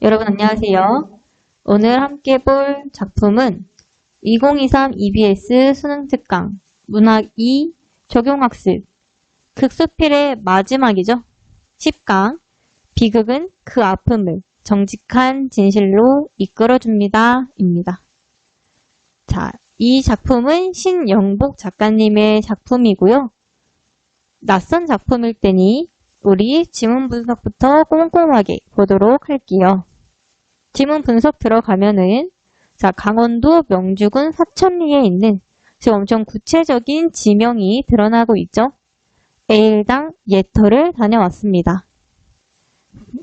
여러분 안녕하세요. 오늘 함께 볼 작품은 2023 EBS 수능 특강 문학 2 적용학습 극수필의 마지막이죠. 10강 비극은 그 아픔을 정직한 진실로 이끌어줍니다. 입니다. 자, 이 작품은 신영복 작가님의 작품이고요. 낯선 작품일 테니 우리 지문 분석부터 꼼꼼하게 보도록 할게요. 지문 분석 들어가면은 자, 강원도 명주군 사천리에 있는 지금 엄청 구체적인 지명이 드러나고 있죠. A일당 예터를 다녀왔습니다.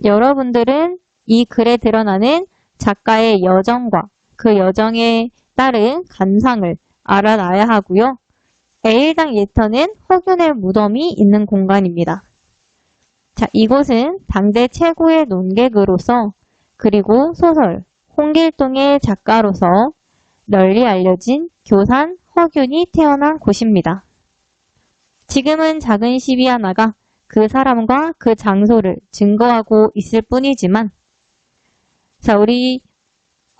여러분들은 이 글에 드러나는 작가의 여정과 그 여정에 따른 감상을 알아놔야 하고요. A일당 예터는 허균의 무덤이 있는 공간입니다. 자, 이곳은 당대 최고의 논객으로서 그리고 소설 홍길동의 작가로서 널리 알려진 교산 허균이 태어난 곳입니다. 지금은 작은 시비 하나가 그 사람과 그 장소를 증거하고 있을 뿐이지만 자, 우리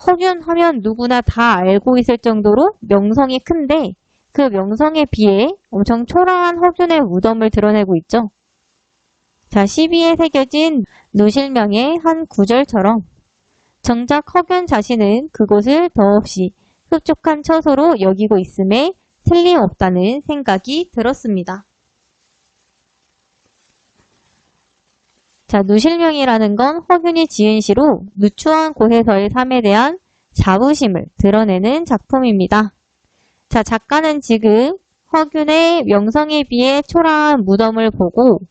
허균 하면 누구나 다 알고 있을 정도로 명성이 큰데 그 명성에 비해 엄청 초라한 허균의 무덤을 드러내고 있죠. 자, 시비에 새겨진 누실명의 한 구절처럼 정작 허균 자신은 그곳을 더없이 흡족한 처소로 여기고 있음에 틀림없다는 생각이 들었습니다. 자, 누실명이라는 건 허균이 지은 시로 누추한 곳에서의 삶에 대한 자부심을 드러내는 작품입니다. 자, 작가는 지금 허균의 명성에 비해 초라한 무덤을 보고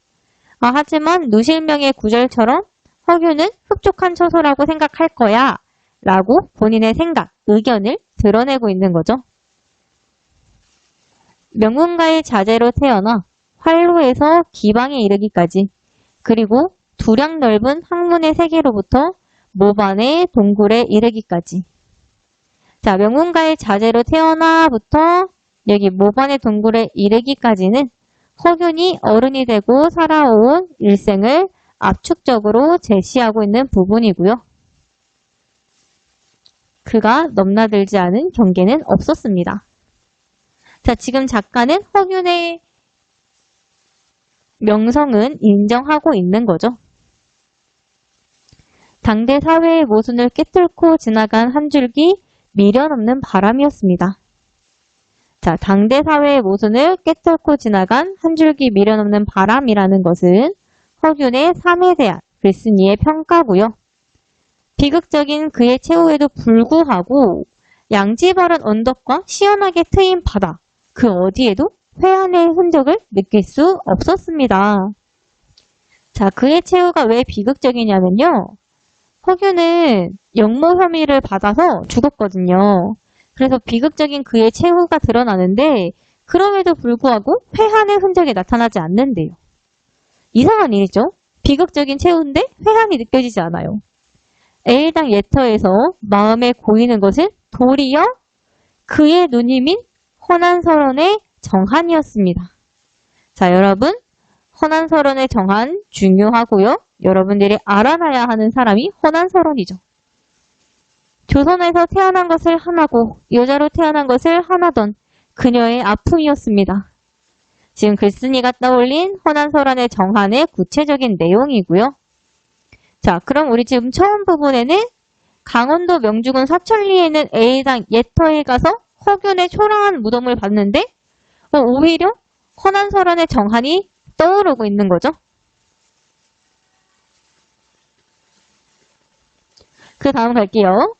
하지만 누실명의 구절처럼 허균은 흡족한 처소라고 생각할 거야 라고 본인의 생각, 의견을 드러내고 있는 거죠. 명문가의 자제로 태어나 활로에서 기방에 이르기까지 그리고 두량 넓은 학문의 세계로부터 모반의 동굴에 이르기까지 자, 명문가의 자제로 태어나부터 여기 모반의 동굴에 이르기까지는 허균이 어른이 되고 살아온 일생을 압축적으로 제시하고 있는 부분이고요. 그가 넘나들지 않은 경계는 없었습니다. 자, 지금 작가는 허균의 명성은 인정하고 있는 거죠. 당대 사회의 모순을 깨뚫고 지나간 한 줄기 미련 없는 바람이었습니다. 자, 당대 사회의 모순을 깨뚫고 지나간 한 줄기 미련 없는 바람이라는 것은 허균의 삶에 대한 글쓴이의 평가고요. 비극적인 그의 최후에도 불구하고 양지 바른 언덕과 시원하게 트인 바다, 그 어디에도 회한의 흔적을 느낄 수 없었습니다. 자, 그의 최후가 왜 비극적이냐면요. 허균은 역모 혐의를 받아서 죽었거든요. 그래서 비극적인 그의 최후가 드러나는데 그럼에도 불구하고 회한의 흔적이 나타나지 않는데요. 이상한 일이죠. 비극적인 최후인데 회한이 느껴지지 않아요. A일당 예터에서 마음에 고이는 것은 도리어 그의 누님인 허난설원의 정한이었습니다. 자, 여러분, 허난설원의 정한 중요하고요. 여러분들이 알아놔야 하는 사람이 허난설원이죠. 조선에서 태어난 것을 하나고 여자로 태어난 것을 하나던 그녀의 아픔이었습니다. 지금 글쓴이가 떠올린 허난설원의 정한의 구체적인 내용이고요. 자, 그럼 우리 지금 처음 부분에는 강원도 명주군 사천리에 있는 A당 예터에 가서 허균의 초라한 무덤을 봤는데 오히려 허난설원의 정한이 떠오르고 있는 거죠. 그 다음 갈게요.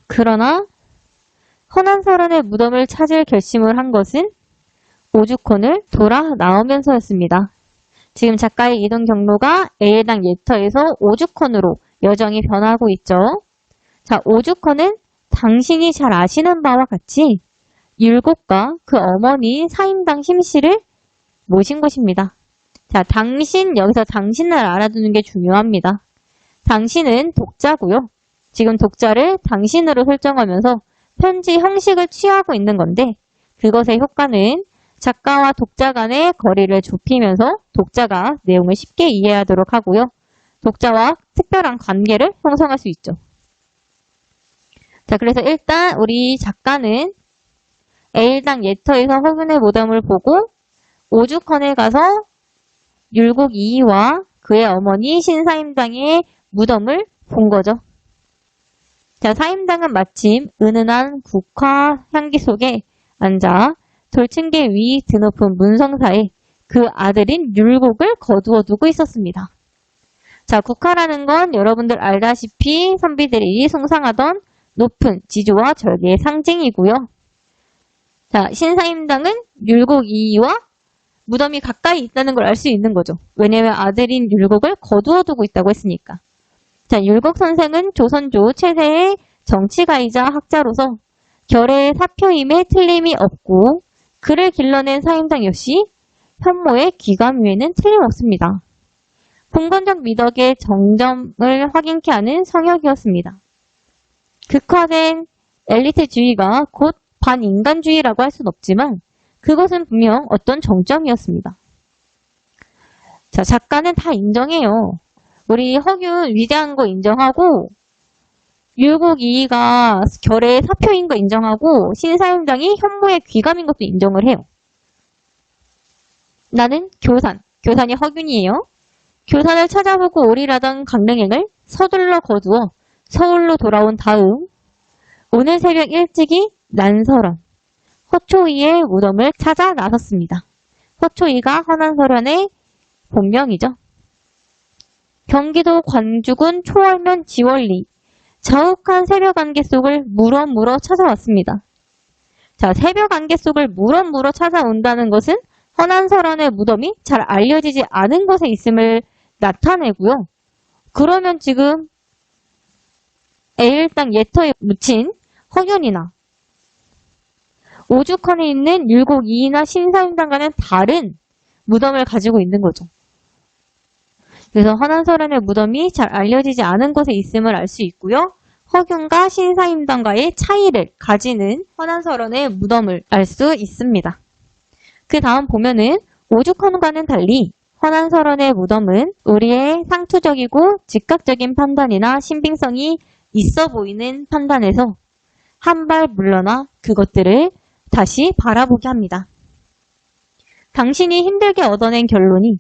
그러나 허난설원의 무덤을 찾을 결심을 한 것은 오죽헌을 돌아 나오면서였습니다. 지금 작가의 이동 경로가 A일당 예터에서 오죽헌으로 여정이 변하고 있죠. 자, 오죽헌은 당신이 잘 아시는 바와 같이 율곡과 그 어머니 사임당 심씨를 모신 곳입니다. 자, 당신, 여기서 당신을 알아두는 게 중요합니다. 당신은 독자고요. 지금 독자를 당신으로 설정하면서 편지 형식을 취하고 있는 건데 그것의 효과는 작가와 독자 간의 거리를 좁히면서 독자가 내용을 쉽게 이해하도록 하고요. 독자와 특별한 관계를 형성할 수 있죠. 자, 그래서 일단 우리 작가는 A일당 예터에서 허균의 무덤을 보고 오죽헌에 가서 율곡 이이와 그의 어머니 신사임당의 무덤을 본 거죠. 자, 사임당은 마침 은은한 국화 향기 속에 앉아 돌층계 위 드높은 문성사에 그 아들인 율곡을 거두어 두고 있었습니다. 자, 국화라는 건 여러분들 알다시피 선비들이 숭상하던 높은 지조와 절개의 상징이고요. 자, 신사임당은 율곡 이이와 무덤이 가까이 있다는 걸 알 수 있는 거죠. 왜냐하면 아들인 율곡을 거두어 두고 있다고 했으니까. 자, 율곡 선생은 조선조 최세의 정치가이자 학자로서 결의 사표임에 틀림이 없고 그를 길러낸 사임당 역시 현모의 귀감위에는 틀림없습니다. 봉건적 미덕의 정점을 확인케 하는 성역이었습니다. 극화된 엘리트주의가 곧 반인간주의라고 할 수는 없지만 그것은 분명 어떤 정점이었습니다. 자, 작가는 다 인정해요. 우리 허균 위대한 거 인정하고 율곡 이이가 결의 사표인 거 인정하고 신사임당이 현모의 귀감인 것도 인정을 해요. 나는 교산이 허균이에요. 교산을 찾아보고 오리라던 강릉행을 서둘러 거두어 서울로 돌아온 다음 오늘 새벽 일찍이 난설원 허초이의 무덤을 찾아 나섰습니다. 허초이가 헌안설원의 본명이죠. 경기도 관주군 초월면 지월리 자욱한 새벽 안개 속을 물어 찾아왔습니다. 자, 새벽 안개 속을 물어 찾아온다는 것은 헌안설원의 무덤이 잘 알려지지 않은 곳에 있음을 나타내고요. 그러면 지금 A일당 예터에 묻힌 허균이나 오죽헌에 있는 율곡 이이나 신사임당과는 다른 무덤을 가지고 있는 거죠. 그래서 헌안설원의 무덤이 잘 알려지지 않은 곳에 있음을 알 수 있고요. 허균과 신사임당과의 차이를 가지는 헌안설원의 무덤을 알 수 있습니다. 그 다음 보면은 오죽헌과는 달리 헌안설원의 무덤은 우리의 상투적이고 즉각적인 판단이나 신빙성이 있어 보이는 판단에서 한 발 물러나 그것들을 다시 바라보게 합니다. 당신이 힘들게 얻어낸 결론이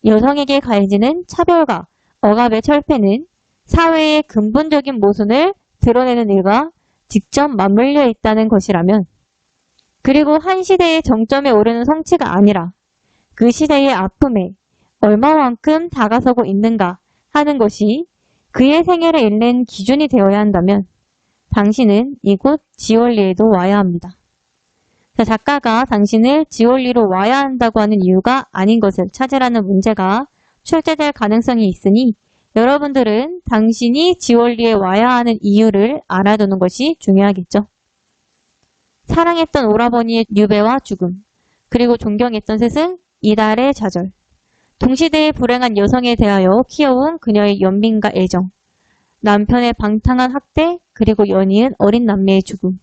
여성에게 가해지는 차별과 억압의 철폐는 사회의 근본적인 모순을 드러내는 일과 직접 맞물려 있다는 것이라면 그리고 한 시대의 정점에 오르는 성취가 아니라 그 시대의 아픔에 얼마만큼 다가서고 있는가 하는 것이 그의 생애를 읽는 기준이 되어야 한다면 당신은 이곳 지월리에도 와야 합니다. 자, 작가가 당신을 지월리로 와야 한다고 하는 이유가 아닌 것을 찾으라는 문제가 출제될 가능성이 있으니 여러분들은 당신이 지월리에 와야 하는 이유를 알아두는 것이 중요하겠죠. 사랑했던 오라버니의 유배와 죽음, 그리고 존경했던 스승 이달의 좌절, 동시대의 불행한 여성에 대하여 키워온 그녀의 연민과 애정, 남편의 방탕한 학대, 그리고 연이은 어린 남매의 죽음,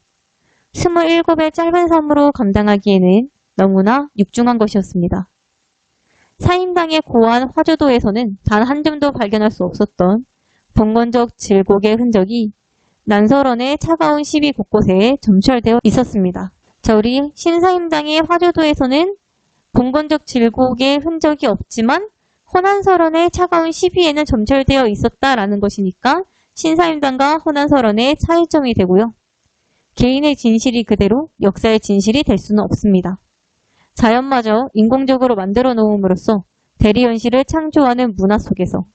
27의 짧은 삶으로 감당하기에는 너무나 육중한 것이었습니다. 사임당의 고한 화조도에서는 단 한 점도 발견할 수 없었던 봉건적 질곡의 흔적이 난설원의 차가운 시비 곳곳에 점철되어 있었습니다. 자, 우리 신사임당의 화조도에서는 봉건적 질곡의 흔적이 없지만 헌안설원의 차가운 시비에는 점철되어 있었다라는 것이니까 신사임당과 헌안설원의 차이점이 되고요. 개인의 진실이 그대로 역사의 진실이 될 수는 없습니다. 자연마저 인공적으로 만들어 놓음으로써 대리현실을 창조하는 문화 속에서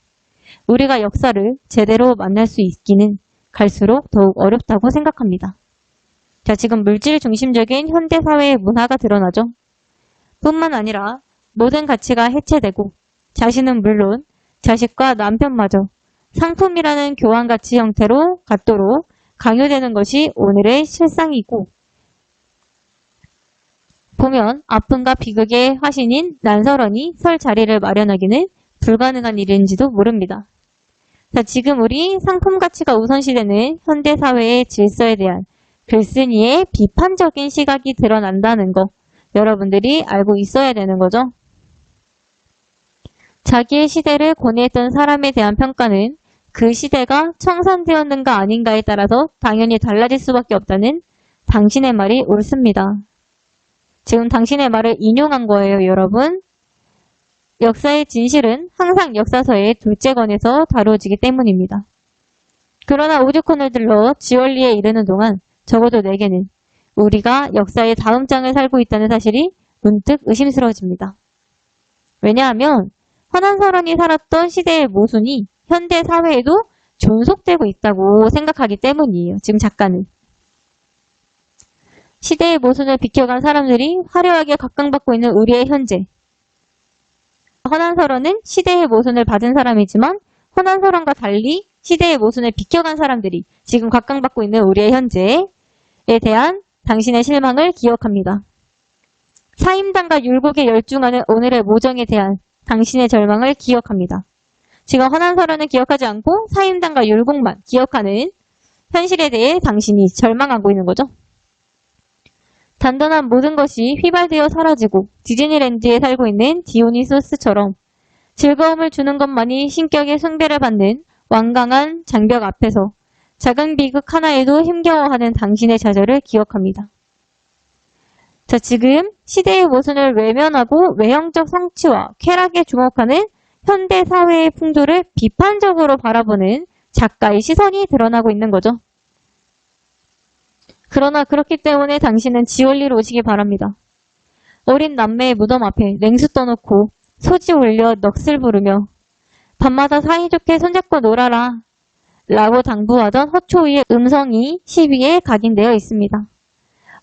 우리가 역사를 제대로 만날 수 있기는 갈수록 더욱 어렵다고 생각합니다. 자, 지금 물질 중심적인 현대사회의 문화가 드러나죠. 뿐만 아니라 모든 가치가 해체되고 자신은 물론 자식과 남편마저 상품이라는 교환가치 형태로 갖도록 강요되는 것이 오늘의 실상이고 보면 아픔과 비극의 화신인 난설원이 설 자리를 마련하기는 불가능한 일인지도 모릅니다. 자, 지금 우리 상품 가치가 우선시되는 현대사회의 질서에 대한 글쓴이의 비판적인 시각이 드러난다는 거 여러분들이 알고 있어야 되는 거죠. 자기의 시대를 고뇌했던 사람에 대한 평가는 그 시대가 청산되었는가 아닌가에 따라서 당연히 달라질 수밖에 없다는 당신의 말이 옳습니다. 지금 당신의 말을 인용한 거예요, 여러분. 역사의 진실은 항상 역사서의 둘째 권에서 다루어지기 때문입니다. 그러나 오죽헌을 들러 지원리에 이르는 동안 적어도 내게는 우리가 역사의 다음 장을 살고 있다는 사실이 문득 의심스러워집니다. 왜냐하면 허난사론이 살았던 시대의 모순이 현대 사회에도 존속되고 있다고 생각하기 때문이에요. 지금 작가는. 시대의 모순을 비켜간 사람들이 화려하게 각광받고 있는 우리의 현재. 허난사론은 시대의 모순을 받은 사람이지만 허난사론과 달리 시대의 모순을 비켜간 사람들이 지금 각광받고 있는 우리의 현재에 대한 당신의 실망을 기억합니다. 사임당과 율곡에 열중하는 오늘의 모정에 대한 당신의 절망을 기억합니다. 지금 허난사론은 기억하지 않고 사임당과 율곡만 기억하는 현실에 대해 당신이 절망하고 있는 거죠. 단단한 모든 것이 휘발되어 사라지고 디즈니랜드에 살고 있는 디오니소스처럼 즐거움을 주는 것만이 신격의 숭배를 받는 완강한 장벽 앞에서 작은 비극 하나에도 힘겨워하는 당신의 좌절을 기억합니다. 자, 지금 시대의 모순을 외면하고 외형적 성취와 쾌락에 주목하는 현대 사회의 풍조를 비판적으로 바라보는 작가의 시선이 드러나고 있는 거죠. 그러나 그렇기 때문에 당신은 지원리로 오시기 바랍니다. 어린 남매의 무덤 앞에 냉수 떠놓고 소지 올려 넋을 부르며 밤마다 사이좋게 손잡고 놀아라 라고 당부하던 허초이의 음성이 시비에 각인되어 있습니다.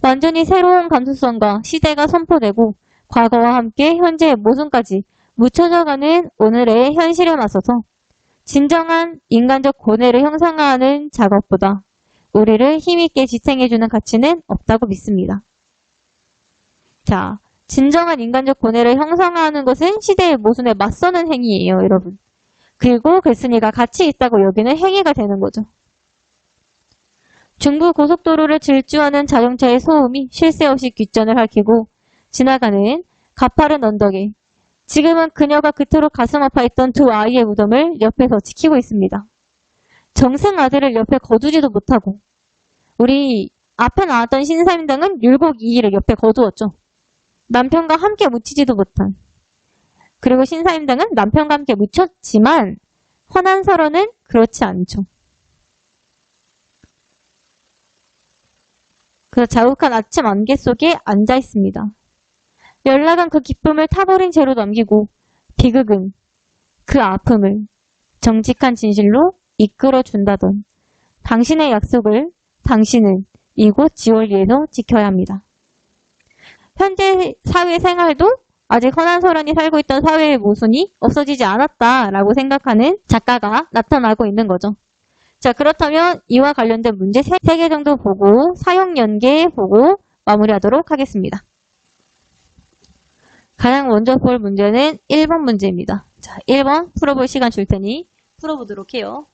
완전히 새로운 감수성과 시대가 선포되고 과거와 함께 현재의 모순까지 묻혀져가는 오늘의 현실에 맞서서 진정한 인간적 고뇌를 형상화하는 작업보다 우리를 힘있게 지탱해주는 가치는 없다고 믿습니다. 자, 진정한 인간적 고뇌를 형상화하는 것은 시대의 모순에 맞서는 행위예요, 여러분. 그리고 글쓴이가 가치 있다고 여기는 행위가 되는 거죠. 중부 고속도로를 질주하는 자동차의 소음이 쉴 새 없이 귓전을 핥히고 지나가는 가파른 언덕에 지금은 그녀가 그토록 가슴 아파했던 두 아이의 무덤을 옆에서 지키고 있습니다. 정승 아들을 옆에 거두지도 못하고 우리 앞에 나왔던 신사임당은 율곡 2위를 옆에 거두었죠. 남편과 함께 묻히지도 못한. 그리고 신사임당은 남편과 함께 묻혔지만 허난사론은 그렇지 않죠. 그래서 자욱한 아침 안개 속에 앉아 있습니다. 연락한 그 기쁨을 타버린 채로 넘기고 비극은 그 아픔을 정직한 진실로 이끌어준다던 당신의 약속을 당신은 이곳 지원리에서 지켜야 합니다. 현재 사회 생활도 아직 허난사론이 살고 있던 사회의 모순이 없어지지 않았다라고 생각하는 작가가 나타나고 있는 거죠. 자, 그렇다면 이와 관련된 문제 3개 정도 보고 사용 연계 보고 마무리하도록 하겠습니다. 가장 먼저 볼 문제는 1번 문제입니다. 자, 1번 풀어볼 시간 줄 테니 풀어보도록 해요.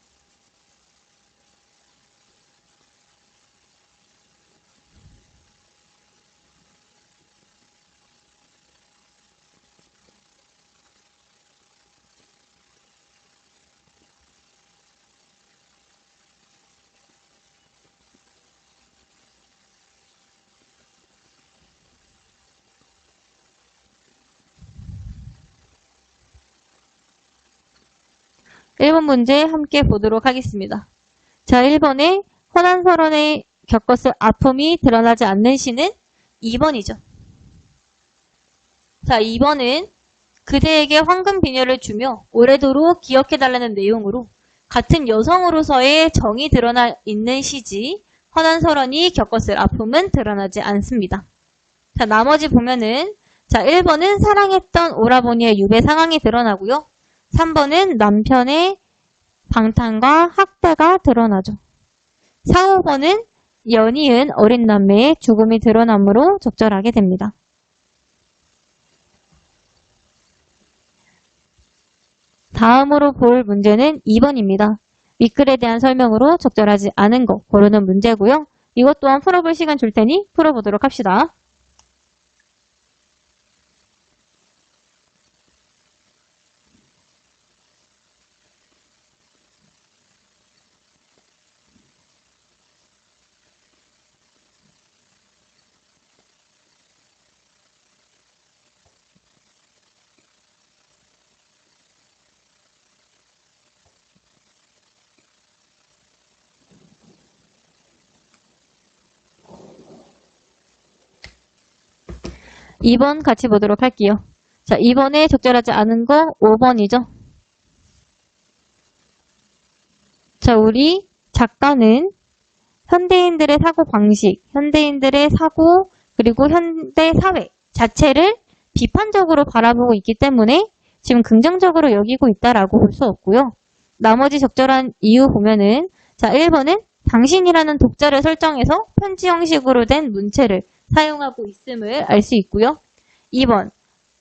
1번 문제 함께 보도록 하겠습니다. 자, 1번에 허난사론에 겪었을 아픔이 드러나지 않는 시는 2번이죠. 자, 2번은 그대에게 황금 비녀를 주며 오래도록 기억해달라는 내용으로 같은 여성으로서의 정이 드러나 있는 시지 허난사론이 겪었을 아픔은 드러나지 않습니다. 자, 나머지 보면은 자, 1번은 사랑했던 오라버니의 유배 상황이 드러나고요. 3번은 남편의 방탕과 학대가 드러나죠. 4, 5번은 연이은 어린 남매의 죽음이 드러나므로 적절하게 됩니다. 다음으로 볼 문제는 2번입니다. 윗글에 대한 설명으로 적절하지 않은 거 고르는 문제고요. 이것 또한 풀어볼 시간 줄 테니 풀어보도록 합시다. 2번 같이 보도록 할게요. 자, 2번에 적절하지 않은 거 5번이죠. 자, 우리 작가는 현대인들의 사고 방식, 현대인들의 사고, 그리고 현대 사회 자체를 비판적으로 바라보고 있기 때문에 지금 긍정적으로 여기고 있다라고 볼 수 없고요. 나머지 적절한 이유 보면은, 자, 1번은 당신이라는 독자를 설정해서 편지 형식으로 된 문체를 사용하고 있음을 알 수 있고요. 2번,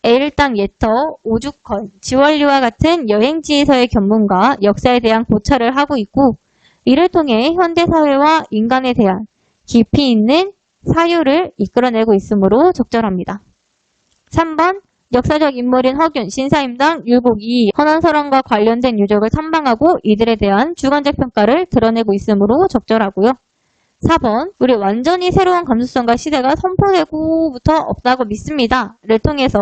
애일당 예터, 오죽헌, 지원리와 같은 여행지에서의 견문과 역사에 대한 고찰을 하고 있고, 이를 통해 현대사회와 인간에 대한 깊이 있는 사유를 이끌어내고 있으므로 적절합니다. 3번, 역사적 인물인 허균, 신사임당, 율곡이 헌안설원과 관련된 유적을 탐방하고 이들에 대한 주관적 평가를 드러내고 있으므로 적절하고요. 4번, 우리 완전히 새로운 감수성과 시대가 선포되고부터 없다고 믿습니다.를 통해서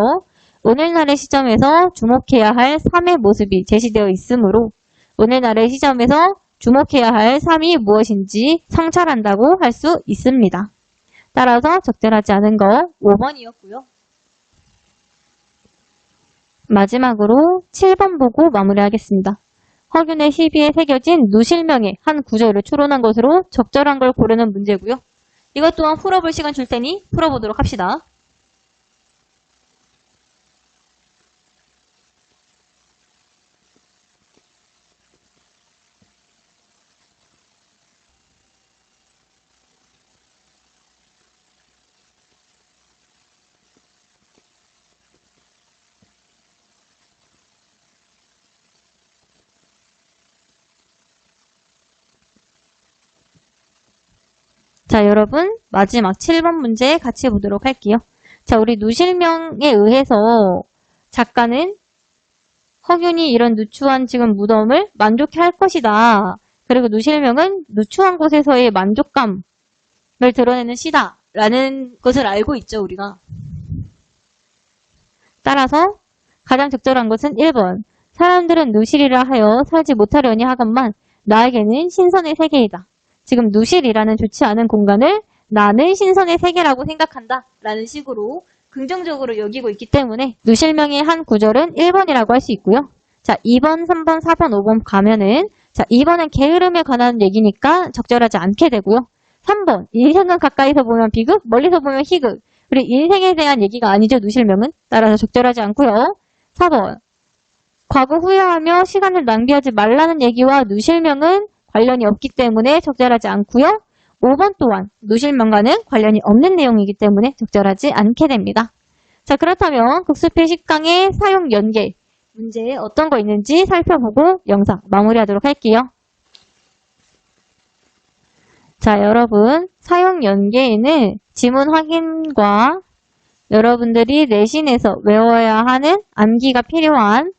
오늘날의 시점에서 주목해야 할 삶의 모습이 제시되어 있으므로 오늘날의 시점에서 주목해야 할 삶이 무엇인지 성찰한다고 할 수 있습니다. 따라서 적절하지 않은 거 5번이었고요. 마지막으로 7번 보고 마무리하겠습니다. 허균의 시비에 새겨진 누실명의 한 구절을 추론한 것으로 적절한 걸 고르는 문제고요. 이것 또한 풀어볼 시간 줄 테니 풀어보도록 합시다. 자, 여러분 마지막 7번 문제 같이 보도록 할게요. 자, 우리 누실명에 의해서 작가는 허균이 이런 누추한 지금 무덤을 만족해 할 것이다. 그리고 누실명은 누추한 곳에서의 만족감을 드러내는 시다. 라는 것을 알고 있죠, 우리가. 따라서 가장 적절한 것은 1번. 사람들은 누실이라 하여 살지 못하려니 하건만 나에게는 신선의 세계이다. 지금 누실이라는 좋지 않은 공간을 나는 신선의 세계라고 생각한다. 라는 식으로 긍정적으로 여기고 있기 때문에 누실명의 한 구절은 1번이라고 할 수 있고요. 자, 2번, 3번, 4번, 5번 가면은 자, 2번은 게으름에 관한 얘기니까 적절하지 않게 되고요. 3번, 인생은 가까이서 보면 비극, 멀리서 보면 희극. 우리 인생에 대한 얘기가 아니죠, 누실명은. 따라서 적절하지 않고요. 4번, 과거 후회하며 시간을 낭비하지 말라는 얘기와 누실명은 관련이 없기 때문에 적절하지 않고요. 5번 또한 누실명과는 관련이 없는 내용이기 때문에 적절하지 않게 됩니다. 자, 그렇다면 국수필 10강의 사용 연계 문제에 어떤 거 있는지 살펴보고 영상 마무리하도록 할게요. 자, 여러분 사용 연계에는 지문 확인과 여러분들이 내신에서 외워야 하는 암기가 필요한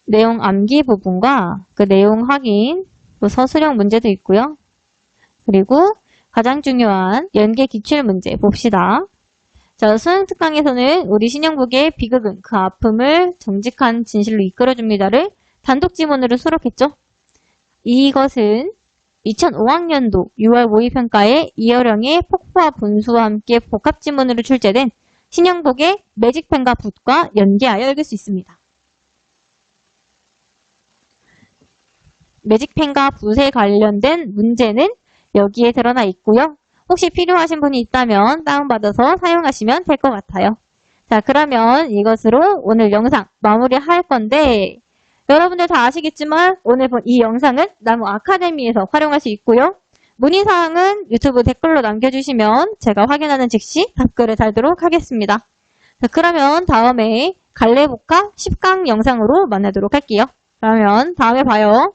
내용 암기 부분과 그 내용 확인, 또 서술형 문제도 있고요. 그리고 가장 중요한 연계 기출 문제 봅시다. 자, 수능 특강에서는 우리 신영국의 비극은 그 아픔을 정직한 진실로 이끌어줍니다를 단독 지문으로 수록했죠. 이것은 2005학년도 6월 모의평가에 이어령의 폭포와 분수와 함께 복합 지문으로 출제된 신영국의 매직펜과 붓과 연계하여 읽을 수 있습니다. 매직펜과 붓에 관련된 문제는 여기에 드러나 있고요. 혹시 필요하신 분이 있다면 다운받아서 사용하시면 될 것 같아요. 자, 그러면 이것으로 오늘 영상 마무리할 건데 여러분들 다 아시겠지만 오늘 본 이 영상은 나무 아카데미에서 활용할 수 있고요. 문의사항은 유튜브 댓글로 남겨주시면 제가 확인하는 즉시 답글을 달도록 하겠습니다. 자, 그러면 다음에 갈래복합 10강 영상으로 만나도록 할게요. 그러면 다음에 봐요.